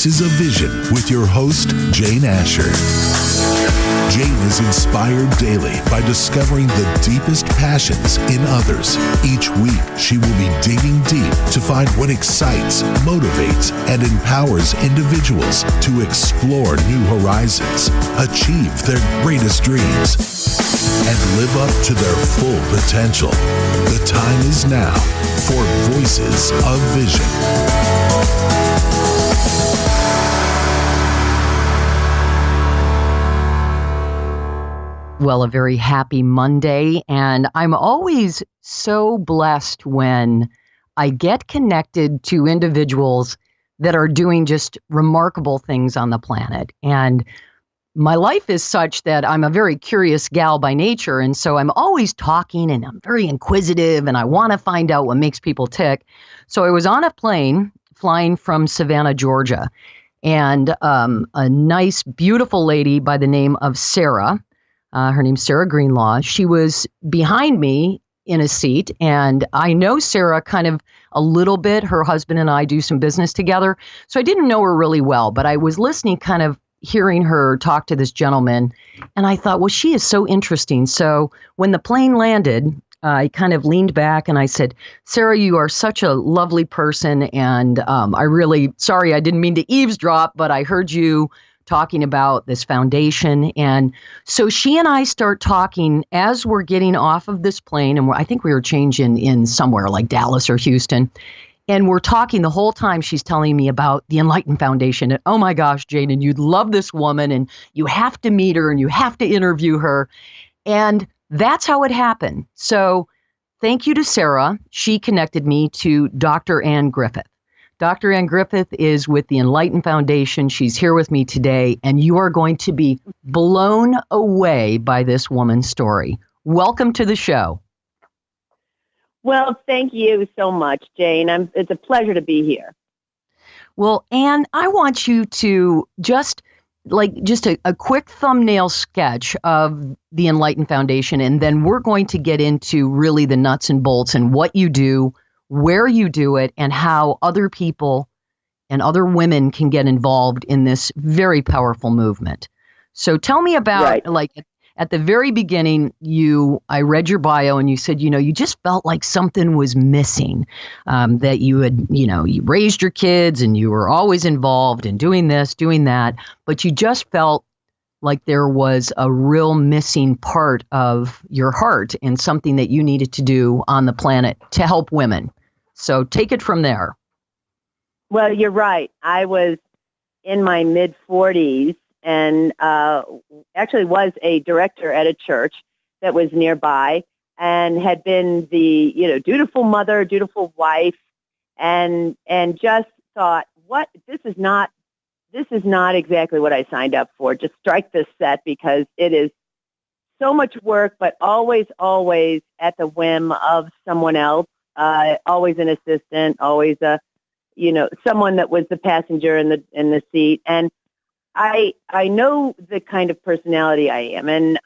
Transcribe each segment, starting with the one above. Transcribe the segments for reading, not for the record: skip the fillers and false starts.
Voices of Vision with your host, Jane Asher. Jane is inspired daily by discovering the deepest passions in others. Each week, she will be digging deep to find what excites, motivates, and empowers individuals to explore new horizons, achieve their greatest dreams, and live up to their full potential. The time is now for Voices of Vision. Well, a very happy Monday, and I'm always so blessed when I get connected to individuals that are doing just remarkable things on the planet. And my life is such that I'm a very curious gal by nature, and so I'm always talking, and I'm very inquisitive, and I want to find out what makes people tick. So I was on a plane flying from Savannah, Georgia, and a nice, beautiful lady by the name of Sarah, her name's Sarah Greenlaw. She was behind me in a seat, and I know Sarah kind of a little bit. Her husband and I do some business together, so I didn't know her really well, but I was listening, kind of hearing her talk to this gentleman, and I thought, well, she is so interesting. So when the plane landed, I kind of leaned back and I said, Sarah, you are such a lovely person, and sorry, I didn't mean to eavesdrop, but I heard you talking about this foundation. And so she and I start talking as we're getting off of this plane, and I think we were changing in somewhere like Dallas or Houston. And we're talking the whole time. She's telling me about the Enlightened Foundation. And oh my gosh, Jane, and you'd love this woman, and you have to meet her, and you have to interview her. And that's how it happened. So thank you to Sarah. She connected me to Dr. Anne Griffith. Dr. Anne Griffith is with the Enlightened Foundation. She's here with me today, and you are going to be blown away by this woman's story. Welcome to the show. Well, thank you so much, Jane. It's a pleasure to be here. Well, Anne, I want you to just a quick thumbnail sketch of the Enlightened Foundation, and then we're going to get into really the nuts and bolts and what you do, where you do it, and how other people and other women can get involved in this very powerful movement. So tell me about, at the very beginning, I read your bio and you said, you just felt like something was missing, that you had, you raised your kids and you were always involved in doing this, doing that, but you just felt like there was a real missing part of your heart and something that you needed to do on the planet to help women. So take it from there. Well, you're right. I was in my mid-40s and actually was a director at a church that was nearby and had been the, dutiful mother, dutiful wife, and just thought, this is not exactly what I signed up for. Just strike this set because it is so much work, but always at the whim of someone else, always an assistant, always someone that was the passenger in the seat. And I know the kind of personality I am. And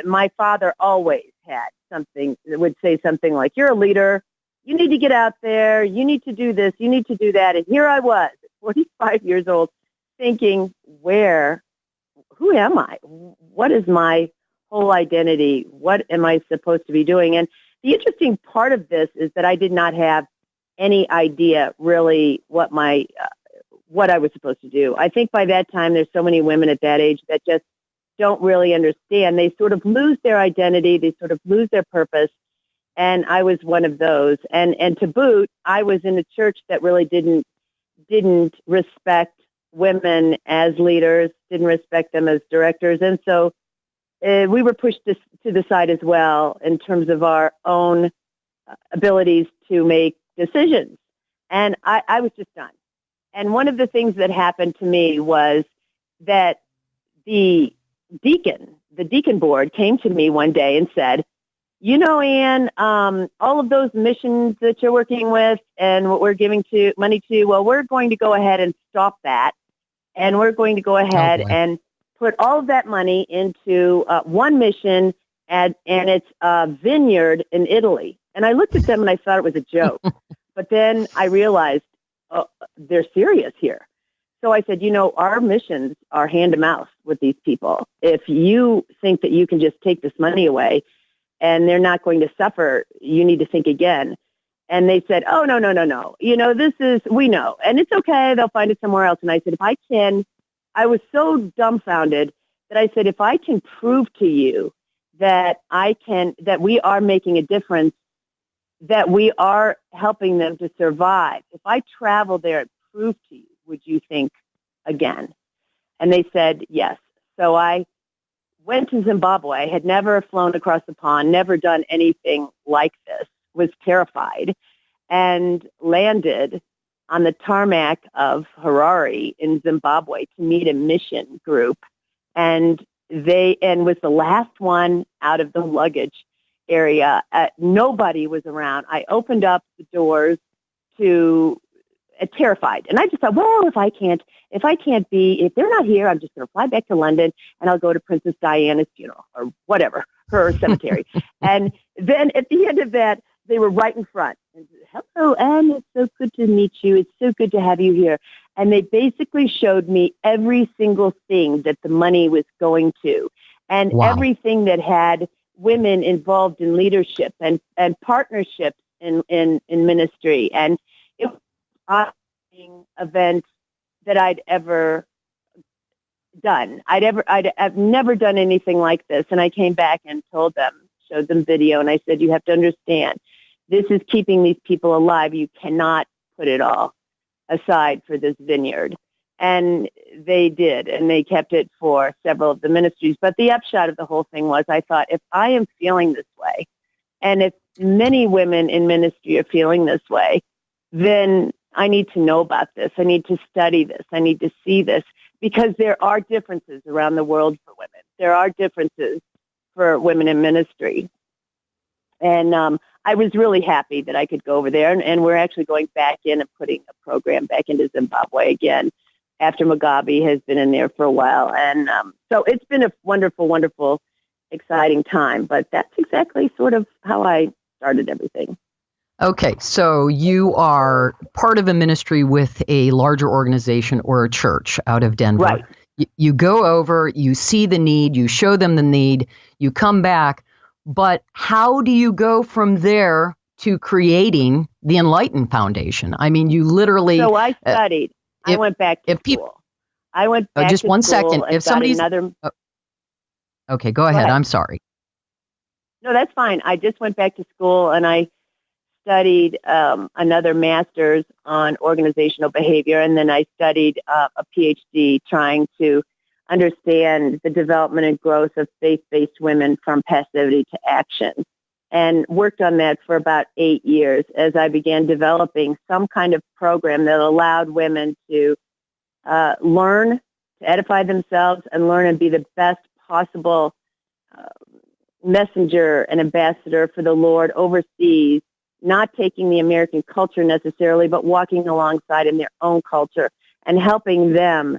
my father always had something that would say something like, you're a leader. You need to get out there. You need to do this. You need to do that. And here I was, 45 years old, thinking, who am I? What is my whole identity? What am I supposed to be doing? And the interesting part of this is that I did not have any idea really what I was supposed to do. I think by that time, there's so many women at that age that just don't really understand. They sort of lose their identity. They sort of lose their purpose. And I was one of those. And to boot, I was in a church that really didn't respect women as leaders, didn't respect them as directors. And so we were pushed to the side as well in terms of our own abilities to make decisions. And I was just done. And one of the things that happened to me was that the deacon board came to me one day and said, Anne, all of those missions that you're working with and what we're giving money to, well, we're going to go ahead and stop that. And we're going to go ahead and put all of that money into one mission, and it's a vineyard in Italy. And I looked at them and I thought it was a joke. But then I realized, they're serious here. So I said, our missions are hand to mouth with these people. If you think that you can just take this money away and they're not going to suffer, you need to think again. And they said, oh, no. We know. And it's okay. They'll find it somewhere else. And I said, I was so dumbfounded that I said, if I can prove to you that we are making a difference, that we are helping them to survive, if I travel there and prove to you, would you think again? And they said, yes. So I went to Zimbabwe, had never flown across the pond, never done anything like this, was terrified, and landed on the tarmac of Harare in Zimbabwe to meet a mission group. And was the last one out of the luggage area. Nobody was around. I opened up the doors to terrified. And I just thought, well, if they're not here, I'm just going to fly back to London and I'll go to Princess Diana's funeral or whatever, her cemetery. And then at the end of that, they were right in front. And, hello, Anne, it's so good to meet you. It's so good to have you here. And they basically showed me every single thing that the money was going to, and everything that had women involved in leadership and partnerships in ministry. And it was an event that I'd ever done. I've never done anything like this. And I came back and showed them video, and I said, you have to understand, this is keeping these people alive. You cannot put it all aside for this vineyard. And they did, and they kept it for several of the ministries. But the upshot of the whole thing was, I thought, if I am feeling this way, and if many women in ministry are feeling this way, then I need to know about this. I need to study this. I need to see this, because there are differences around the world for women. There are differences for women in ministry. And I was really happy that I could go over there. And we're actually going back in and putting a program back into Zimbabwe again, after Mugabe has been in there for a while. And so it's been a wonderful, wonderful, exciting time. But that's exactly sort of how I started everything. Okay, so you are part of a ministry with a larger organization or a church out of Denver. Right. You go over, you see the need, you show them the need, you come back. But how do you go from there to creating the Enlightened Foundation? I mean, you literally... So I studied. I went back to school. I went back just to one school. second. If somebody's... Okay, go ahead. I'm sorry. No, that's fine. I just went back to school and I studied another master's on organizational behavior, and then I studied a PhD trying to understand the development and growth of faith-based women from passivity to action, and worked on that for about 8 years as I began developing some kind of program that allowed women to learn, to edify themselves, and learn and be the best possible messenger and ambassador for the Lord overseas, not taking the American culture necessarily, but walking alongside in their own culture and helping them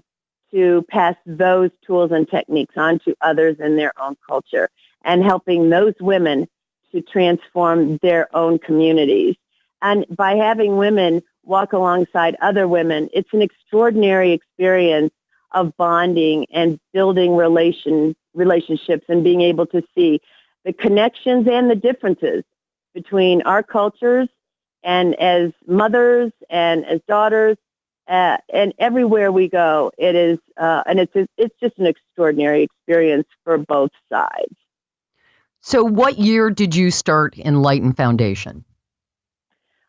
to pass those tools and techniques on to others in their own culture, and helping those women to transform their own communities. And by having women walk alongside other women, it's an extraordinary experience of bonding and building relationships and being able to see the connections and the differences between our cultures, and as mothers and as daughters, and everywhere we go, it is, and it's just an extraordinary experience for both sides. So what year did you start Enlighten Foundation?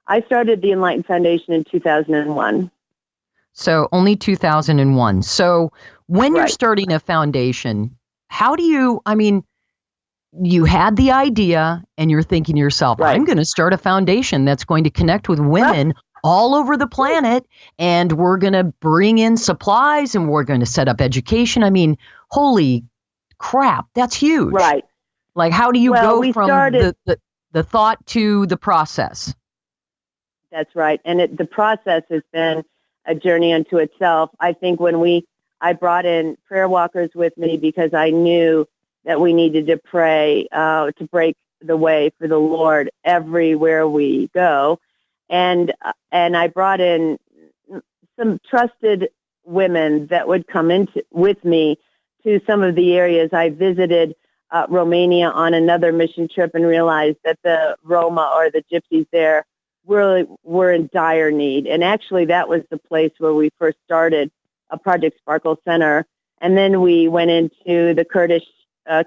I started the Enlighten Foundation in 2001. So only 2001. So when you're Right. starting a foundation, how do you, I mean, you had the idea and you're thinking to yourself, Right. I'm going to start a foundation that's going to connect with women all over the planet, and we're going to bring in supplies and we're going to set up education. I mean, holy crap, that's huge. Right. Like, how do you Well, go we from started- the thought to the process? That's right. And the process has been a journey unto itself. I think when I brought in prayer walkers with me because I knew that we needed to pray to break the way for the Lord everywhere we go. And I brought in some trusted women that would come with me to some of the areas. I visited Romania on another mission trip and realized that the Roma, or the gypsies there, really were in dire need. And actually, that was the place where we first started a Project Sparkle Center. And then we went into the Kurdish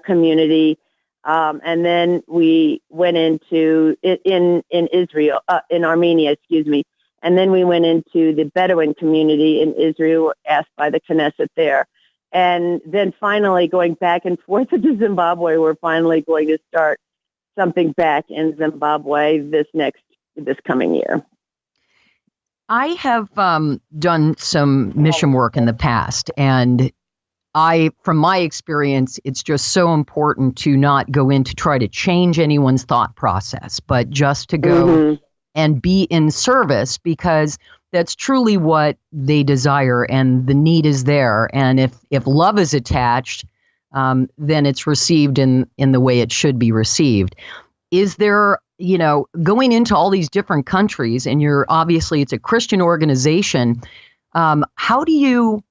community, and then we went into in Israel, in Armenia, excuse me. And then we went into the Bedouin community in Israel, asked by the Knesset there. And then finally, going back and forth to Zimbabwe, we're finally going to start something back in Zimbabwe this coming year. I have done some mission work in the past, and from my experience, it's just so important to not go in to try to change anyone's thought process, but just to go and be in service, because that's truly what they desire, and the need is there. And if love is attached, then it's received in the way it should be received. Is there, going into all these different countries, and obviously it's a Christian organization, how do you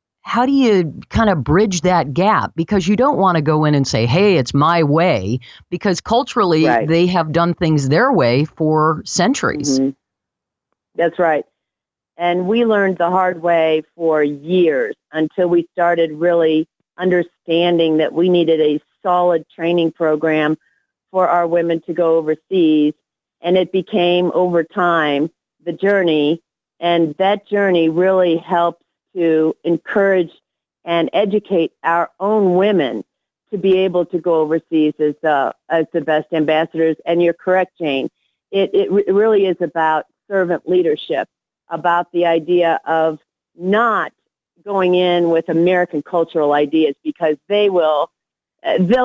kind of bridge that gap? Because you don't want to go in and say, hey, it's my way, because culturally they have done things their way for centuries. Mm-hmm. That's right. And we learned the hard way for years until we started really understanding that we needed a solid training program for our women to go overseas. And it became, over time, the journey. And that journey really helps to encourage and educate our own women to be able to go overseas as the best ambassadors. And you're correct, Jane. It really is about servant leadership, about the idea of not going in with American cultural ideas, because they'll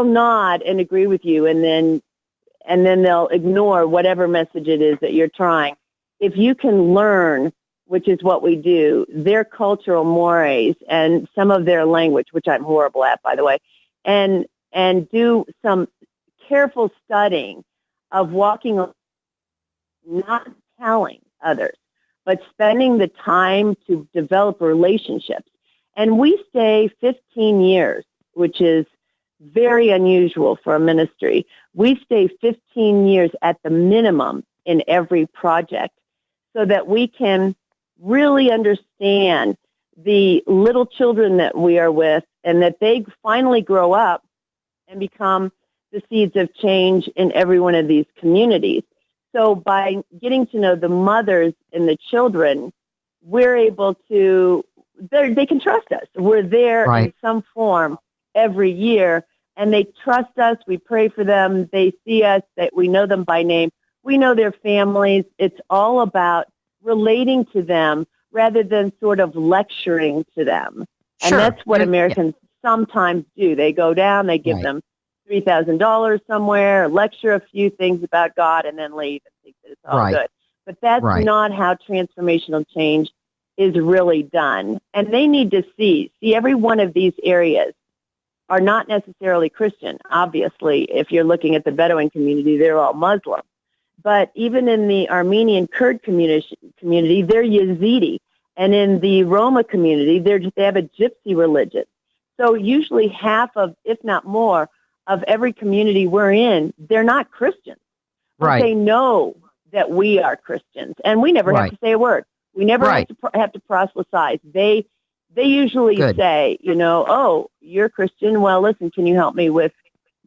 nod and agree with you, and then they'll ignore whatever message it is that you're trying. If you can learn, which is what we do, their cultural mores and some of their language, which I'm horrible at, by the way, and do some careful studying of walking, not telling others, but spending the time to develop relationships. And we stay 15 years, which is very unusual for a ministry. We stay 15 years at the minimum in every project, so that we can really understand the little children that we are with, and that they finally grow up and become the seeds of change in every one of these communities. So by getting to know the mothers and the children, we're able to, they can trust us. We're there in some form every year, and they trust us. We pray for them. They see us, that we know them by name. We know their families. It's all about relating to them rather than sort of lecturing to them. And that's what Americans sometimes do. They go down, they give them $3,000 somewhere, lecture a few things about God, and then leave and think that it's all good. But that's not how transformational change is really done. And they need to see every one of these areas are not necessarily Christian. Obviously, if you're looking at the Bedouin community, they're all Muslim. But even in the Armenian Kurd community, they're Yazidi. And in the Roma community, they have a gypsy religion. So usually half of, if not more, of every community we're in, they're not Christians. But they know that we are Christians. And we never have to say a word. We never have to proselytize. They usually say, oh, you're Christian. Well, listen, can you help me with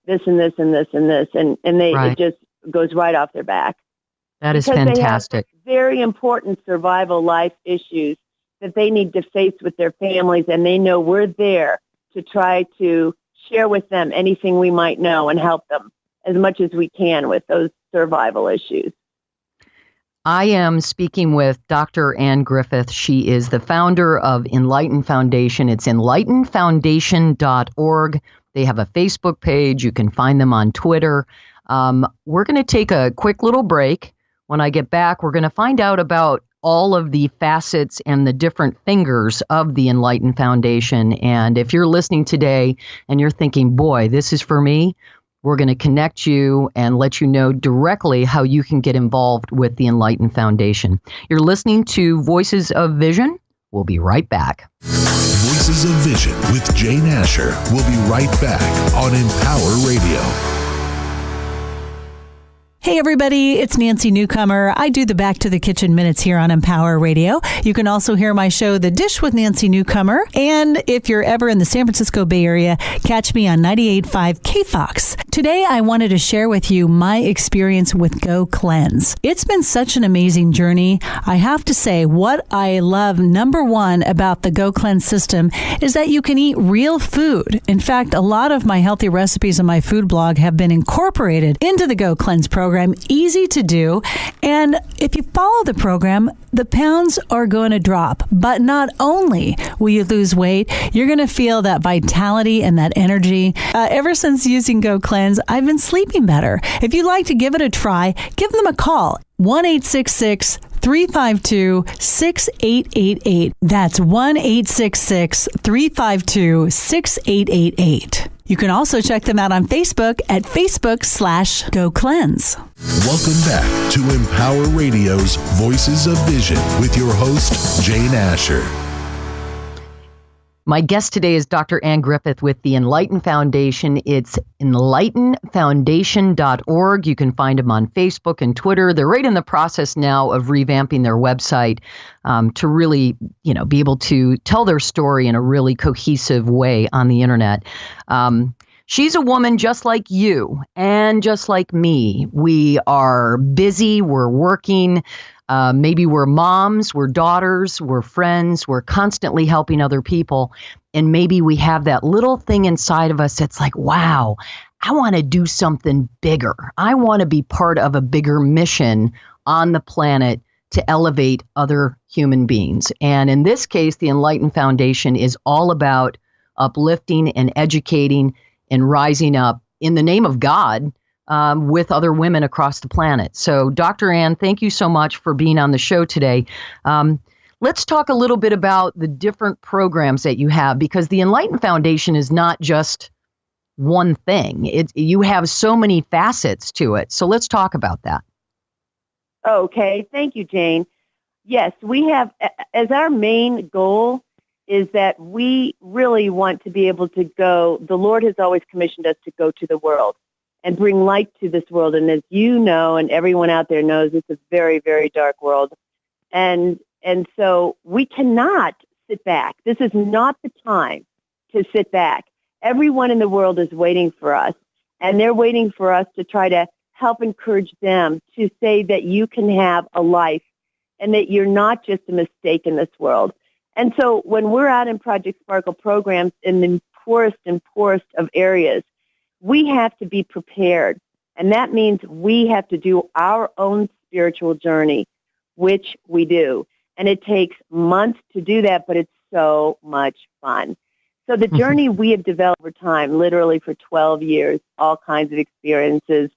this and this and this and this? And it just goes right off their back. That is fantastic. They have very important survival life issues that they need to face with their families, and they know we're there to try to share with them anything we might know and help them as much as we can with those survival issues. I am speaking with Dr. Anne Griffith. She is the founder of Enlighten Foundation. It's enlightenfoundation.org. They have a Facebook page. You can find them on Twitter. We're going to take a quick little break. When I get back, we're going to find out about all of the facets and the different fingers of the Enlighten Foundation. And if you're listening today and you're thinking, boy, this is for me, we're going to connect you and let you know directly how you can get involved with the Enlighten Foundation. You're listening to Voices of Vision. We'll be right back. Voices of Vision with Jane Asher. We'll be right back on Empower Radio. Hey everybody, it's Nancy Newcomer. I do the Back to the Kitchen Minutes here on Empower Radio. You can also hear my show, The Dish with Nancy Newcomer. And if you're ever in the San Francisco Bay Area, catch me on 98.5 KFOX. Today, I wanted to share with you my experience with Go Cleanse. It's been such an amazing journey. I have to say, what I love, number one, about the Go Cleanse system is that you can eat real food. In fact, a lot of my healthy recipes on my food blog have been incorporated into the Go Cleanse program. Easy to do. And if you follow the program, the pounds are going to drop. But not only will you lose weight, you're going to feel that vitality and that energy. Ever since using Go Cleanse, I've been sleeping better. If you'd like to give it a try, give them a call. 1-866-352-6888. That's 1-866-352-6888. You can also check them out on Facebook at Facebook/Go Cleanse. Welcome back to Empower Radio's Voices of Vision with your host, Jane Asher. My guest today is Dr. Anne Griffith with the Enlighten Foundation. It's enlightenfoundation.org. You can find them on Facebook and Twitter. They're right in the process now of revamping their website to really, be able to tell their story in a really cohesive way on the internet. She's a woman just like you and just like me. We are busy. We're working. Maybe we're moms, we're daughters, we're friends, we're constantly helping other people. And maybe we have that little thing inside of us that's like, wow, I want to do something bigger. I want to be part of a bigger mission on the planet to elevate other human beings. And in this case, the Enlighten Foundation is all about uplifting and educating and rising up in the name of God with other women across the planet. So, Dr. Anne, thank you so much for being on the show today. Let's talk a little bit about the different programs that you have, because the Enlighten Foundation is not just one thing. You have so many facets to it. So let's talk about that. Okay. Thank you, Jane. Yes, we have, as our main goal is that we really want to be able to go, the Lord has always commissioned us to go to the world and bring light to this world. And as you know, and everyone out there knows, it's a very, very dark world. And so we cannot sit back. This is not the time to sit back. Everyone in the world is waiting for us, and they're waiting for us to try to help encourage them to say that you can have a life and that you're not just a mistake in this world. And so when we're out in Project Sparkle programs in the poorest and poorest of areas, we have to be prepared. And that means we have to do our own spiritual journey, which we do. And it takes months to do that, but it's so much fun. So the journey we have developed over time, literally for 12 years, all kinds of experiences,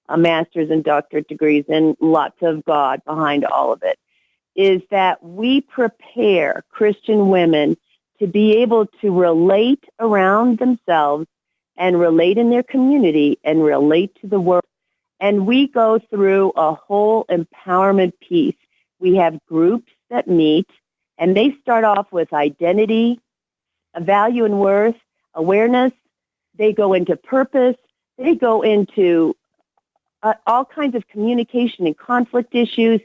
a master's and doctorate degrees, and lots of God behind all of it, is that we prepare Christian women to be able to relate around themselves and relate in their community and relate to the world. And we go through a whole empowerment piece. We have groups that meet, and they start off with identity, value and worth, awareness. They go into purpose. They go into all kinds of communication and conflict issues,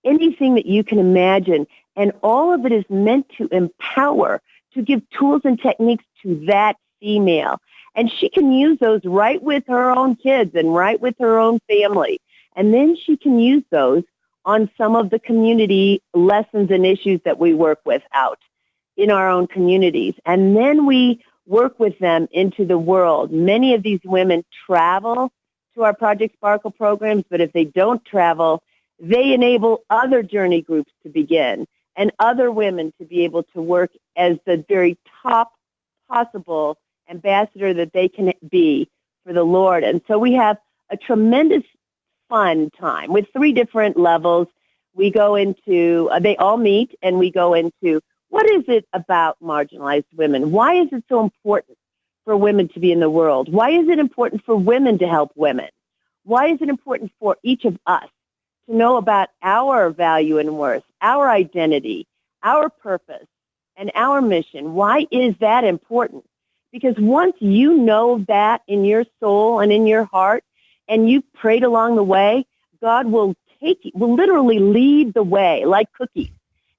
anything that you can imagine. And all of it is meant to empower, to give tools and techniques to that female. And she can use those right with her own kids and right with her own family. And then she can use those on some of the community lessons and issues that we work with out in our own communities. And then we work with them into the world. Many of these women travel to our Project Sparkle programs, but if they don't travel, they enable other journey groups to begin and other women to be able to work as the very top possible ambassador that they can be for the Lord. And so we have a tremendous fun time with 3 different levels. We go into, they all meet, and we go into what is it about marginalized women? Why is it so important for women to be in the world? Why is it important for women to help women? Why is it important for each of us to know about our value and worth, our identity, our purpose, and our mission. Why is that important? Because once you know that in your soul and in your heart, and you prayed along the way, God will literally lead the way like cookies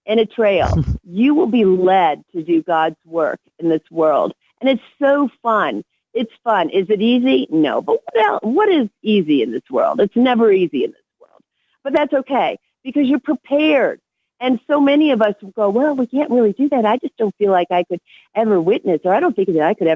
in a trail. You will be led to do God's work in this world. And it's so fun. It's fun. Is it easy? No. But what is easy in this world? It's never easy in this world. But that's okay because you're prepared. And so many of us go, well, we can't really do that. I just don't feel like I could ever witness, or I don't think that I could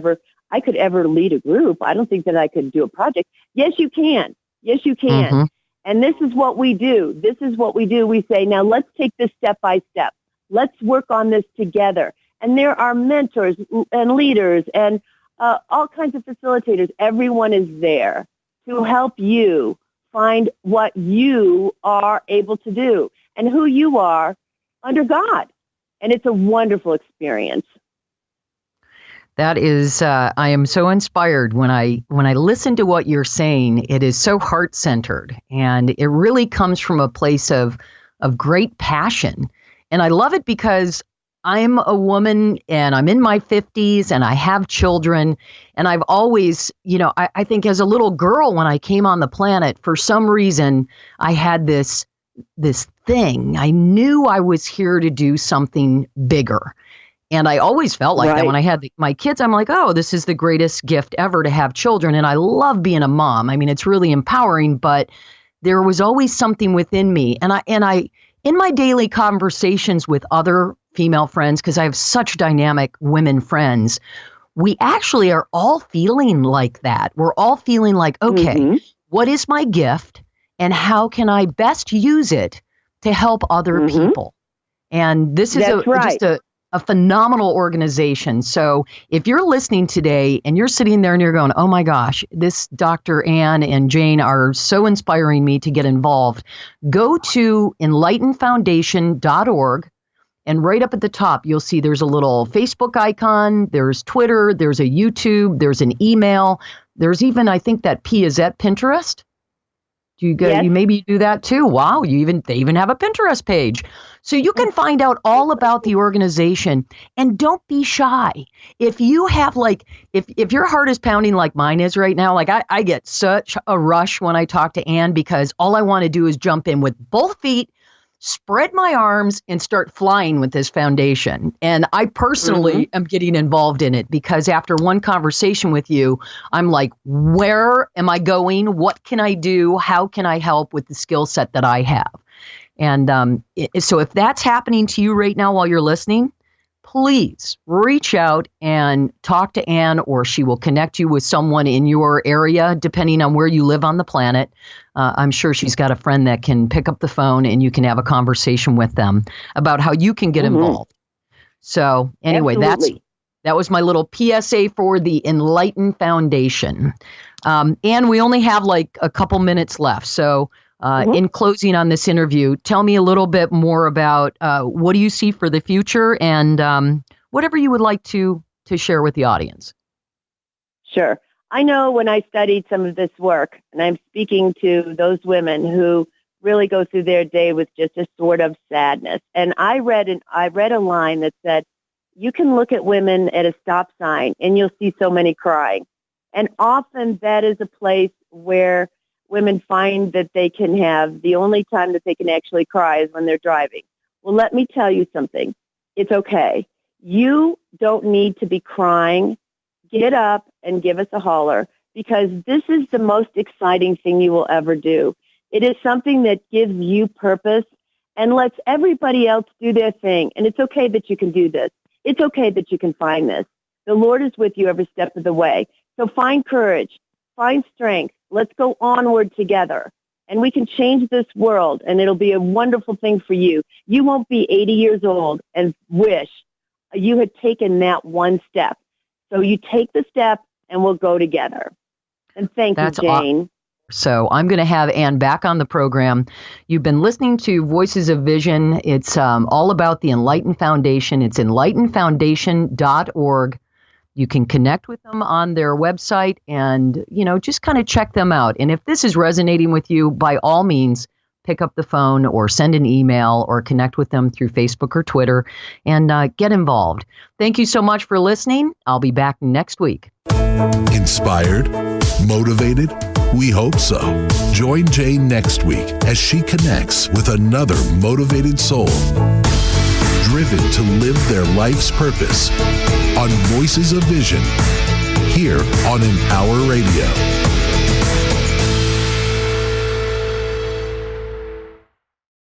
ever lead a group. I don't think that I could do a project. Yes, you can. Yes, you can. Mm-hmm. And this is what we do. This is what we do. We say, now let's take this step by step. Let's work on this together. And there are mentors and leaders and all kinds of facilitators. Everyone is there to help you find what you are able to do and who you are under God. And it's a wonderful experience. That is, I am so inspired when I listen to what you're saying. It is so heart-centered, and it really comes from a place of great passion. And I love it because I'm a woman and I'm in my 50s and I have children. And I've always, I think as a little girl when I came on the planet, for some reason, I had this thing. I knew I was here to do something bigger. And I always felt like that when I had my kids. I'm like, oh, this is the greatest gift ever to have children. And I love being a mom. I mean, it's really empowering, but there was always something within me. And I in my daily conversations with other female friends, because I have such dynamic women friends, we actually are all feeling like that. We're all feeling like, okay, what is my gift and how can I best use it to help other people? And this is just a phenomenal organization. So if you're listening today and you're sitting there and you're going, oh my gosh, this Dr. Anne and Jane are so inspiring me to get involved, go to enlightenfoundation.org. And right up at the top, you'll see there's a little Facebook icon, there's Twitter, there's a YouTube, there's an email. There's even, I think that P, is that Pinterest? You maybe do that too. Wow, they even have a Pinterest page. So you can find out all about the organization, and don't be shy. If you have if your heart is pounding like mine is right now, I get such a rush when I talk to Anne because all I want to do is jump in with both feet, spread my arms, and start flying with this foundation. And I personally am getting involved in it because after one conversation with you, I'm like, where am I going? What can I do? How can I help with the skill set that I have? And so if that's happening to you right now while you're listening, please reach out and talk to Anne, or she will connect you with someone in your area, depending on where you live on the planet. I'm sure she's got a friend that can pick up the phone and you can have a conversation with them about how you can get involved. So anyway, that was my little PSA for the Enlightened Foundation. And we only have a couple minutes left. So in closing on this interview, tell me a little bit more about what do you see for the future and whatever you would like to share with the audience. Sure. I know when I studied some of this work, and I'm speaking to those women who really go through their day with just a sort of sadness. And I read a line that said, you can look at women at a stop sign and you'll see so many crying. And often that is a place where women find that they can have the only time that they can actually cry is when they're driving. Well, let me tell you something. It's okay. You don't need to be crying. Get up and give us a holler, because this is the most exciting thing you will ever do. It is something that gives you purpose and lets everybody else do their thing. And it's okay that you can do this. It's okay that you can find this. The Lord is with you every step of the way. So find courage, find strength. Let's go onward together. And we can change this world, and it'll be a wonderful thing for you. You won't be 80 years old and wish you had taken that one step. So you take the step, and we'll go together. And thank you, Jane. So I'm going to have Anne back on the program. You've been listening to Voices of Vision. It's all about the Enlightened Foundation. It's enlightenfoundation.org. You can connect with them on their website and, just kind of check them out. And if this is resonating with you, by all means, pick up the phone or send an email or connect with them through Facebook or Twitter and get involved. Thank you so much for listening. I'll be back next week. Inspired? Motivated? We hope so. Join Jane next week as she connects with another motivated soul, driven to live their life's purpose on Voices of Vision, here on Empower Radio.